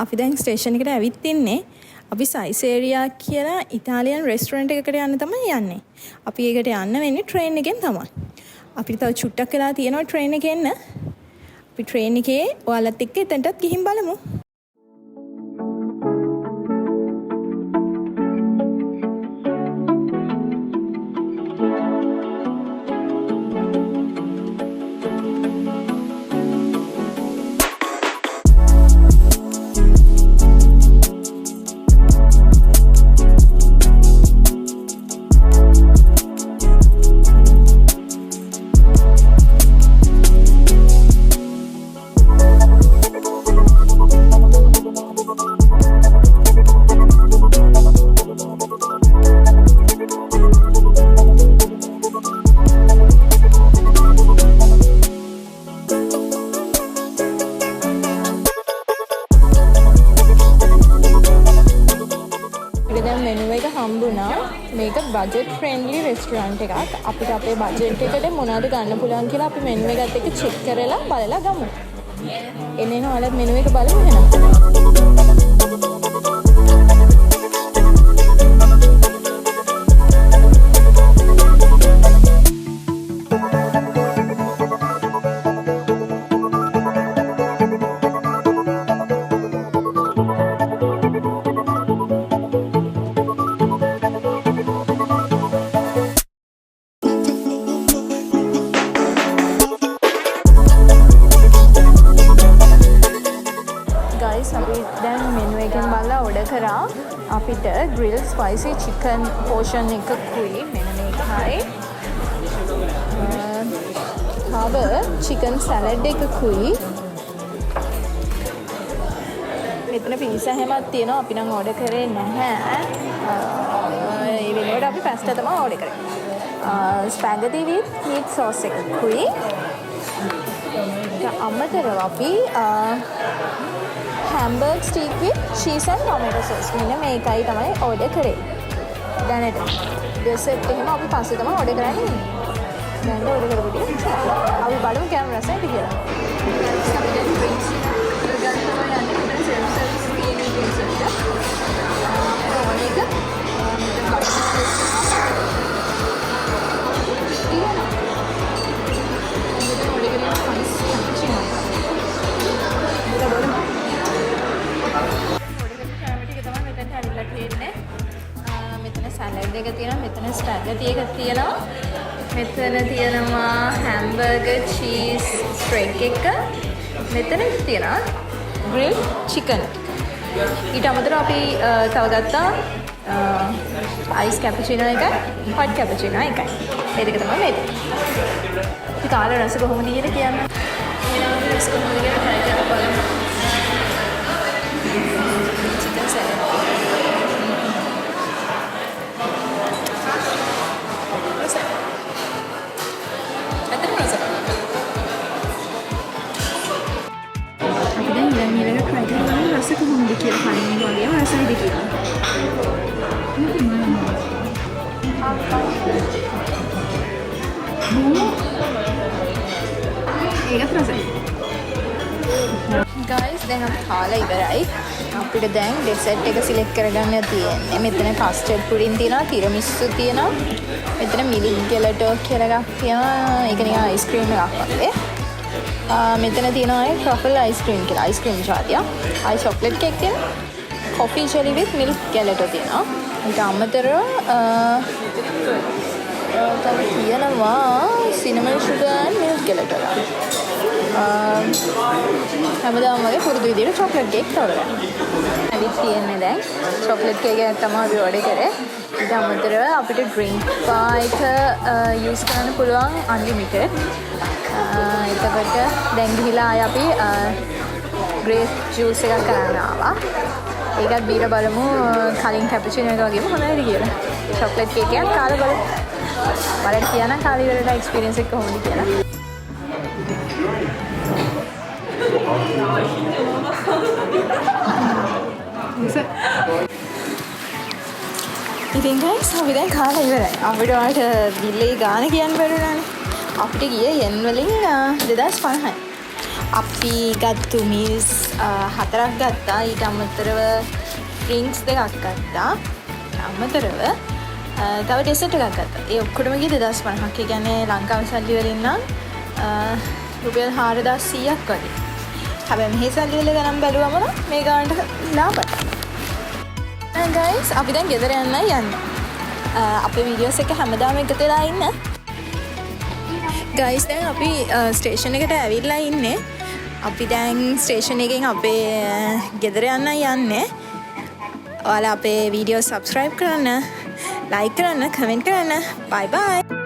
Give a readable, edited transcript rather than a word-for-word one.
අපි දැන් ස්ටේෂන් එකට ඇවිත් ඉන්නේ. අපි සයිසේරියා කියලා ඉතාලියන් රෙස්ටොරන්ට් එකකට යන්න තමයි යන්නේ. අපි ඒකට යන්න වෙන්නේ ට්‍රේන් එකෙන් තමයි. අපිට තව චුට්ටක් වෙලා තියෙනවා ට්‍රේන් එකේ එන්න. අපි ට්‍රේන් එකේ ඔයාලත් එක්ක එතනටත් ගිහින් බලමු. මේක බජට් ෆ්‍රෙන්ඩ්ලි රෙස්ටොරන්ට් එකක්. අපිට අපේ බජට් එකට මොනවද ගන්න පුළුවන් කියලා අපි මෙනු එකත් එක්ක චෙක් කරලා බලලා ගමු. එන්න ඔයාලත් මෙනු එක බලමු එහෙනම්. අපි දැන් මෙනු එකෙන් බලලා ඕඩර් කරා. අපිට ග්‍රිල් ස්පයිසි චිකන් පෝෂන් එකකුයි මෙන්න මේකයි. හබ චිකන් සැලඩ් එකකුයි. මෙතන පීසා හැමක් තියෙනවා. අපි නම් ඕඩර් කරේ නැහැ. ඒ වෙනුවට අපි පාස්තා තමයි ඕඩර් කරේ. ස්පැගටි විත් මීට් සෝස් එකකුයි. අමතරව අපි hamburg steak with cheese and tomato sauce මෙන්න මේකයි තමයි ඕඩර් කරේ. දැනට ඩෙසර්ට් එහෙම අපි පස්සේ තමයි ඕඩර් කරන්නේ. දැන් ඕඩර් කරපු ටික අපි බලමු කැම රසයිද කියලා. අපි දැන් ඩ්‍රින්ක්ස් ගන්න තමයි යන්නේ. මෙතන සෙල්ෆ් සර්විස් තියෙන ඩ්‍රින්ක්ස් එක. ඕන එක මෙතන සැලඩ් එක තියෙනවා. මෙතන ස්පැගටි එකක් තියෙනවා. මෙතන තියෙනවා හැම්බර්ගර් චීස් ස්ට්‍රෙක් එක. මෙතන තියෙනවා ග්‍රිල් චිකන්. ඊට අමතරව අපි තව ගත්තා අයිස් කැපචිනෝ එකයි හොට් කැපචිනෝ එකයි. මේ දෙක තමයි මේ. ඉතින් කාලා රස කොහොමද කියලා කියන්න. එහෙනම් රස කොහොමද කියලා try කරලා බලමු. චිකන් සැලඩ් රස කොහොමද කියලා කලින් වගේම රසයිද කියලා. ඒකත් රසයි. guys දැන් අපි කාලා ඉවරයි. අපිට දැන් ඩෙසර්ට් එක සිලෙක්ට් කරගන්න තියෙන්නේ. මෙතන කස්ටර්ඩ් පුඩින් තියෙනවා, තිරමිස්සු තියෙනවා. මෙතන මිල්ක් ගෙලටෝ කියලා එකක් තියෙනවා. ඒක නිකන් අයිස්ක්‍රීම් එකක් වගේ. මෙතන තියෙනවා ට්‍රෆල් අයිස්ක්‍රීම් කියලා අයිස්ක්‍රීම් ජාතියක්. ආයි චොක්ලට් කේක් තියෙනවා. කොෆි ජෙලි විත් මිල්ක් ගැලටෝ තියෙනවා. ඊට අමතරව තව තියෙනවා සිනමන් සුගර් ඇන්ඩ් මිල්ක් ගැලටෝ. හැමදාම වගේ පුරුදු විදිහට චොක්ලට් කේක් තවරනවා. ඇවිත් තියෙන්නේ දැන් චොක්ලට් කේක් එකක් තමයි අපි ඕඩර් කරේ. ඊට අමතරව අපිට ඩ්‍රින්ක් බා එක යූස් කරන්න පුළුවන් අන්ලිමිටඩ්. එතකොට දැන් ගිහිලා ආය අපි ග්‍රේප් ජූස් එකක් කරන්න ආවා. ඒකත් බීලා බලමු කලින් කැපචිනෝ එක වගේම හොඳයිද කියලා. චොක්ලට් කේක් එකක් කාලා බලමු. බලන්න කියන්න කාලේ ඉවරලා එක්ස්පීරියන්ස් එක කොහොමද කියලා. ඉතින් guys අපි දැන් කාලා ඉවරයි. අපිට ඔයාලට බිල්ලේ ගාන කියන්න බැරුණානේ. අපිට ගියේ yen වලින් 2500යි. අපි ගත්තු මීල්ස් 4ක් ගත්තා. ඊට අමතරව ඩ්‍රින්ක්ස් 2ක් ගත්තා. අමතරව තව ඩෙසර්ට් එකක් ගත්තා. ඒ ඔක්කොටම ගියේ 2050ක්. ඒ කියන්නේ ලංකාවේ සල්ලි වලින් නම් රුපියල් 4100ක් වගේ. හැබැයි මෙහි සල්ලි වල ගණන් බැලුවම නම් මේ ගානට ලාභයි. ගයිස් අපි දැන් ගෙදර යන්නයි යන්නේ. අපේ වීඩියෝස් එක හැමදාම එකතු වෙලා ඉන්න. ගයිස් දැන් අපි ස්ටේෂන් එකට ඇවිල්ලා ඉන්නේ. අපි දැන් ස්ටේෂන් එකෙන් අපේ ගෙදර යන්නයි යන්නේ. ඔයාලා අපේ වීඩියෝ සබ්ස්ක්‍රයිබ් කරන්න, ලයික් කරන්න, කමෙන්ට් කරන්න. බයි බයි.